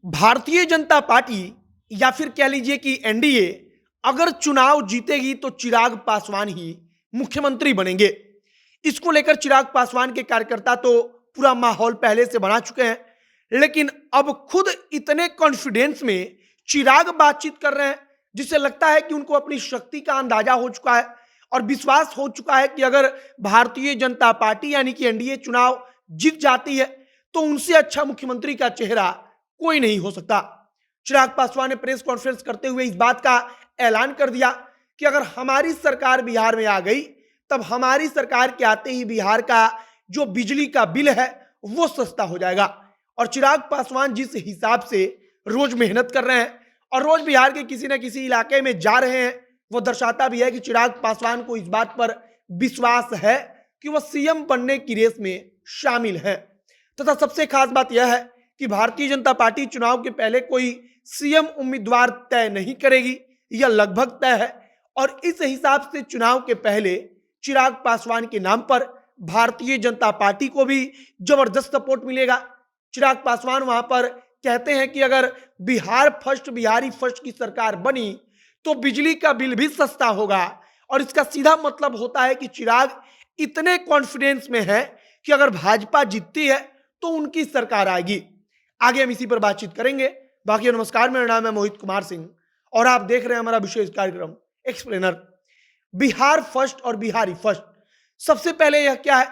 Bharatiya Janata party या फिर कह लीजिए कि एनडीए अगर चुनाव जीतेगी तो चिराग पासवान ही मुख्यमंत्री बनेंगे। इसको लेकर चिराग पासवान के कार्यकर्ता तो पूरा माहौल पहले से बना चुके हैं, लेकिन अब खुद इतने कॉन्फिडेंस में चिराग बातचीत कर रहे हैं जिससे लगता है कि उनको अपनी शक्ति का अंदाजा हो चुका है और विश्वास हो चुका है कि अगर भारतीय जनता पार्टी यानी कि एनडीए चुनाव जीत जाती है तो उनसे अच्छा मुख्यमंत्री का चेहरा कोई नहीं हो सकता। चिराग पासवान ने प्रेस कॉन्फ्रेंस करते हुए इस बात का ऐलान कर दिया कि अगर हमारी सरकार बिहार में आ गई तब हमारी सरकार के आते ही बिहार का जो बिजली का बिल है वो सस्ता हो जाएगा। और चिराग पासवान जिस हिसाब से रोज मेहनत कर रहे हैं और रोज बिहार के किसी न किसी इलाके में जा रहे हैं, वो दर्शाता भी है कि चिराग पासवान को इस बात पर विश्वास है कि वह सीएम बनने की रेस में शामिल है। तथा सबसे खास बात यह है कि भारतीय जनता पार्टी चुनाव के पहले कोई सीएम उम्मीदवार तय नहीं करेगी, यह लगभग तय है। और इस हिसाब से चुनाव के पहले चिराग पासवान के नाम पर भारतीय जनता पार्टी को भी जबरदस्त सपोर्ट मिलेगा। चिराग पासवान वहां पर कहते हैं कि अगर बिहार फर्स्ट बिहारी फर्स्ट की सरकार बनी तो बिजली का बिल भी सस्ता होगा। और इसका सीधा मतलब होता है कि चिराग इतने कॉन्फिडेंस में है कि अगर भाजपा जीतती है तो उनकी सरकार आएगी। आगे हम इसी पर बातचीत करेंगे। बाकी नमस्कार, मेरा नाम है मोहित कुमार सिंह और आप देख रहे हैं हमारा विशेष कार्यक्रम एक्सप्लेनर। बिहार फर्स्ट और बिहारी फर्स्ट, सबसे पहले यह क्या है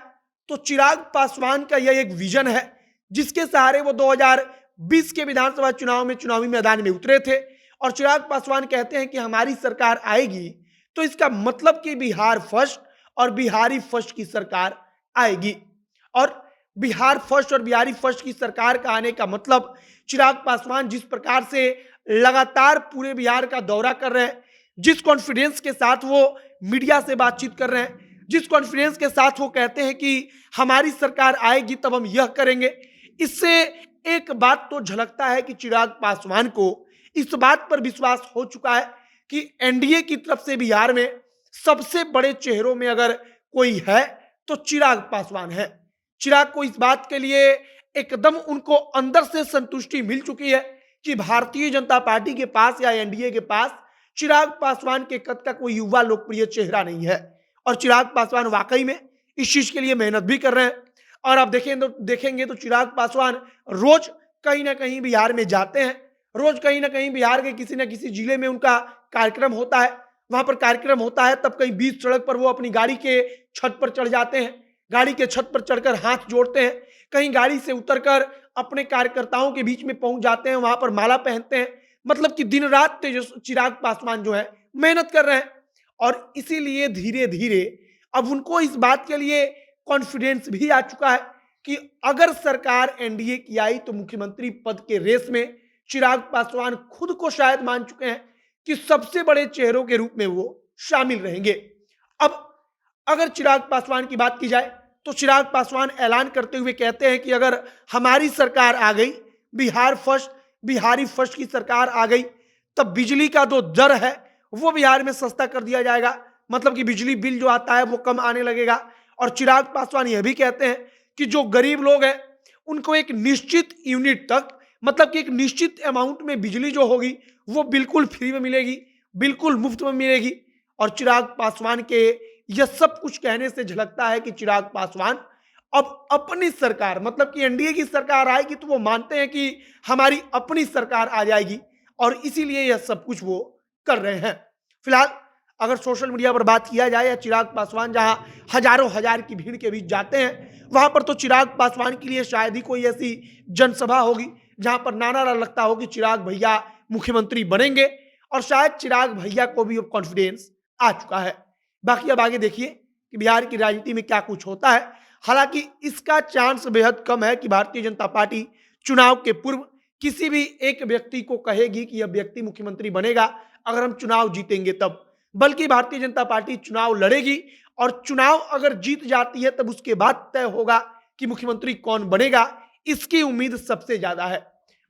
तो चिराग पासवान का यह एक विजन है जिसके सहारे वो 2020 के विधानसभा चुनाव में चुनावी मैदान में उतरे थे। और चिराग पासवान कहते हैं कि हमारी सरकार आएगी तो इसका मतलब कि बिहार फर्स्ट और बिहारी फर्स्ट की सरकार आएगी। और बिहार फर्स्ट और बिहारी फर्स्ट की सरकार का आने का मतलब चिराग पासवान जिस प्रकार से लगातार पूरे बिहार का दौरा कर रहे हैं, जिस कॉन्फिडेंस के साथ वो मीडिया से बातचीत कर रहे हैं, जिस कॉन्फिडेंस के साथ वो कहते हैं कि हमारी सरकार आएगी तब हम यह करेंगे, इससे एक बात तो झलकता है कि चिराग पासवान को इस बात पर विश्वास हो चुका है कि एनडीए की तरफ से बिहार में सबसे बड़े चेहरों में अगर कोई है तो चिराग पासवान है। चिराग को इस बात के लिए एकदम उनको अंदर से संतुष्टि मिल चुकी है कि भारतीय जनता पार्टी के पास या एनडीए के पास चिराग पासवान के कद का कोई युवा लोकप्रिय चेहरा नहीं है। और चिराग पासवान वाकई में इस चीज के लिए मेहनत भी कर रहे हैं। और आप देखेंगे तो चिराग पासवान रोज कहीं ना कहीं बिहार में जाते हैं, रोज कहीं ना कहीं बिहार के किसी न किसी जिले में उनका कार्यक्रम होता है। वहां पर कार्यक्रम होता है तब कहीं बीच सड़क पर वो अपनी गाड़ी के छत पर चढ़ जाते हैं, गाड़ी के छत पर चढ़कर हाथ जोड़ते हैं, कहीं गाड़ी से उतरकर अपने कार्यकर्ताओं के बीच में पहुंच जाते हैं, वहां पर माला पहनते हैं। मतलब कि दिन रात चिराग पासवान जो है मेहनत कर रहे हैं। और इसीलिए धीरे धीरे अब उनको इस बात के लिए कॉन्फिडेंस भी आ चुका है कि अगर सरकार एनडीए की आई तो मुख्यमंत्री पद के रेस में चिराग पासवान खुद को शायद मान चुके हैं कि सबसे बड़े चेहरों के रूप में वो शामिल रहेंगे। अब अगर चिराग पासवान की बात की जाए तो चिराग पासवान ऐलान करते हुए कहते हैं कि अगर हमारी सरकार आ गई, बिहार फर्स्ट बिहारी फर्स्ट की सरकार आ गई, तब बिजली का जो दर है वो बिहार में सस्ता कर दिया जाएगा। मतलब कि बिजली बिल जो आता है वो कम आने लगेगा। और चिराग पासवान यह भी कहते हैं कि जो गरीब लोग हैं उनको एक निश्चित यूनिट तक, मतलब कि एक निश्चित अमाउंट में बिजली जो होगी वो बिल्कुल फ्री में मिलेगी, बिल्कुल मुफ्त में मिलेगी। और चिराग पासवान के यह सब कुछ कहने से झलकता है कि चिराग पासवान अब अपनी सरकार, मतलब कि एनडीए की सरकार आएगी तो वो मानते हैं कि हमारी अपनी सरकार आ जाएगी और इसीलिए यह सब कुछ वो कर रहे हैं। फिलहाल अगर सोशल मीडिया पर बात किया जाए या चिराग पासवान जहां हजारों हजार की भीड़ के बीच जाते हैं वहां पर तो चिराग पासवान के लिए शायद ही कोई ऐसी जनसभा होगी जहां पर नारा लगता हो कि चिराग भैया मुख्यमंत्री बनेंगे। और शायद चिराग भैया को भी अब कॉन्फिडेंस आ चुका है। बाकी अब आगे देखिए कि बिहार की राजनीति में क्या कुछ होता है। हालांकि इसका चांस बेहद कम है कि भारतीय जनता पार्टी चुनाव के पूर्व किसी भी एक व्यक्ति को कहेगी कि यह व्यक्ति मुख्यमंत्री बनेगा अगर हम चुनाव जीतेंगे तब, बल्कि भारतीय जनता पार्टी चुनाव लड़ेगी और चुनाव अगर जीत जाती है तब उसके बाद तय होगा कि मुख्यमंत्री कौन बनेगा। इसकी उम्मीद सबसे ज्यादा है।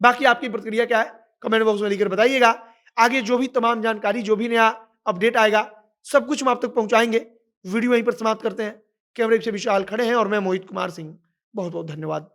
बाकी आपकी प्रतिक्रिया क्या है कमेंट बॉक्स में लिखकर बताइएगा। आगे जो भी तमाम जानकारी, जो भी नया अपडेट आएगा सब कुछ हम आप तक पहुंचाएंगे। वीडियो यहीं पर समाप्त करते हैं। कैमरे से विशाल खड़े हैं और मैं मोहित कुमार सिंह। बहुत बहुत धन्यवाद।